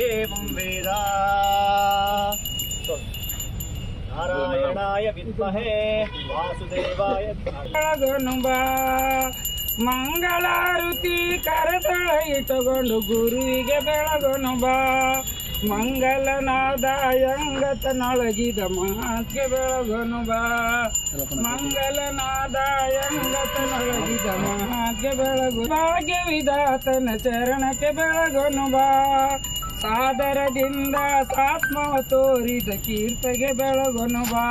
एवं वेद नारायणाय विद्महे वासुदेवाय ಮಂಗಳಾರುತಿ ಕರತೊಳಗಿಟ್ಟುಕೊಂಡು ಗುರುವಿಗೆ ಬೆಳಗೊನು ಬಾ ಮಂಗಲನಾದಾಯಂಗತನೊಳಗಿದ ಮಹಾತ್ಗೆ ಬೆಳಗೊನು ಬಾ ಮಂಗಲನಾದಾಯಂಗತನೊಳಗಿದ ಮಹಾತ್ಗೆ ಬೆಳಗು ಭಾಗ್ಯ ವಿಧಾತನ ಚರಣಕ್ಕೆ ಬೆಳಗೊನು ಬಾ ಸಾದರದಿಂದ ಸಾತ್ಮವ ತೋರಿದ ಕೀರ್ತಗೆ ಬೆಳಗೊನು ಬಾ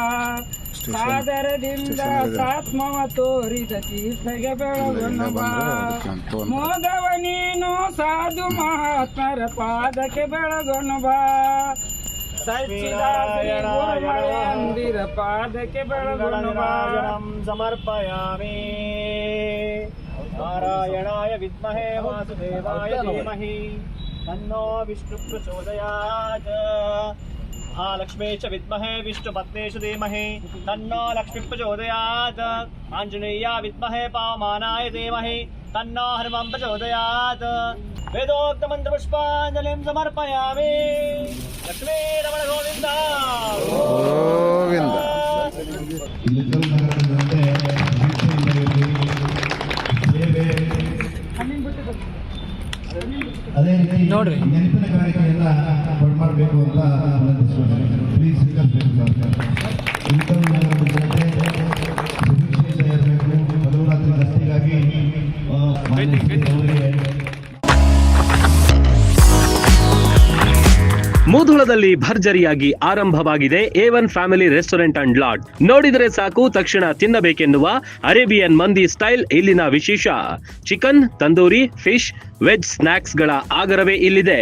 ಸಾದರದಿಂದ ಸಾತ್ಮವ ತೋರಿದ ತೀರ್ಥಗೆ ಬೆಳಗೊನು ಬಾ ಮೋದವ ನೀನು ಸಾಧು ಮಹಾತ್ಮರ ಪಾದಕ್ಕೆ ಬೆಳಗೊನು ಬಾ ಸಚ್ಚಿದಾನಂದಿರ ಪಾದಕ್ಕೆ ಬೆಳಗೊನು ಬಾ ಸಮರ್ಪಯಾಮಿ ನಾರಾಯಣಾಯ ವಿದ್ಮಹೇ ವಾಸುದೇವಾಯ ಧೀಮಹಿ तन्नो विष्णु प्रचोदयात् महालक्ष्मी च विद्महे विष्णुपत्नी च धीमहि तन्नो लक्ष्मी प्रचोदयात् आञ्जनेया विद्महे पावमानाय धीमहि तन्नो हनुमं प्रचोदयात् वेदोक्तमन्त्रपुष्पाञ्जलिं समर्पयामि लक्ष्मी रमण गोविन्द ಅದೇ ರೀತಿ ನೆನಪಿನ ಕಾರ್ಯಕ್ರಮ ಮಾಡಬೇಕು ಅಂತ ಪ್ಲೀಸ್ ಸ್ವೀಕರಿಸಬೇಕು. ಇರಬೇಕು ಮಧುರಾತ್ರಿ ದಸ್ತಿಗಾಗಿ ಮುಧೋಳದಲ್ಲಿ ಭರ್ಜರಿಯಾಗಿ ಆರಂಭವಾಗಿದೆ A1 family restaurant and lodge. ನೋಡಿದರೆ ಸಾಕು ತಕ್ಷಣ ತಿನ್ನಬೇಕೆನ್ನುವ ಅರೇಬಿಯನ್ ಮಂದಿ ಸ್ಟೈಲ್ ಇಲ್ಲಿನ ವಿಶೇಷ. Chicken, tandoori, fish, veg snacks ಗಳ ಆಗರವೇ ಇಲ್ಲಿದೆ.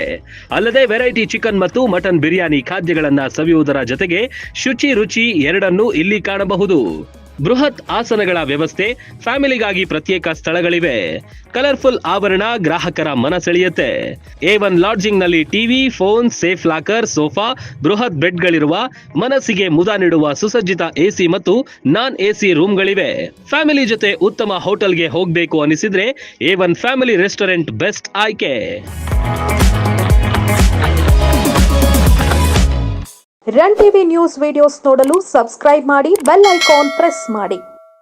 ಅಲ್ಲದೆ ವೆರೈಟಿ ಚಿಕನ್ ಮತ್ತು ಮಟನ್ ಬಿರಿಯಾನಿ ಖಾದ್ಯಗಳನ್ನ ಸವಿಯುವುದರ ಜೊತೆಗೆ ಶುಚಿ ರುಚಿ ಎರಡನ್ನೂ ಇಲ್ಲಿ ಕಾಣಬಹುದು. ಬೃಹತ್ ಆಸನಗಳ ವ್ಯವಸ್ಥೆ, ಫ್ಯಾಮಿಲಿಗಾಗಿ ಪ್ರತ್ಯೇಕ ಸ್ಥಳಗಳಿವೆ. ಕಲರ್ಫುಲ್ ಆವರಣ ಗ್ರಾಹಕರ ಮನ ಸೆಳೆಯುತ್ತೆ. A1 ಲಾಡ್ಜಿಂಗ್ ನಲ್ಲಿ TV, phone, safe locker, sofa, ಬೃಹತ್ ಬೆಡ್ಗಳಿರುವ, ಮನಸ್ಸಿಗೆ ಮುದ ನೀಡುವ ಸುಸಜ್ಜಿತ AC ಮತ್ತು ನಾನ್ AC ರೂಮ್ಗಳಿವೆ. ಫ್ಯಾಮಿಲಿ ಜೊತೆ ಉತ್ತಮ ಹೋಟೆಲ್ಗೆ ಹೋಗಬೇಕು ಅನಿಸಿದ್ರೆ A1 ಫ್ಯಾಮಿಲಿ ರೆಸ್ಟೋರೆಂಟ್ ಬೆಸ್ಟ್ ಆಯ್ಕೆ. ರನ್ ಟಿವಿ ನ್ಯೂಸ್ ವಿಡಿಯೋಸ್ ನೋಡಲು ಸಬ್ಸ್ಕ್ರೈಬ್ ಮಾಡಿ, ಬೆಲ್ ಐಕಾನ್ ಪ್ರೆಸ್ ಮಾಡಿ.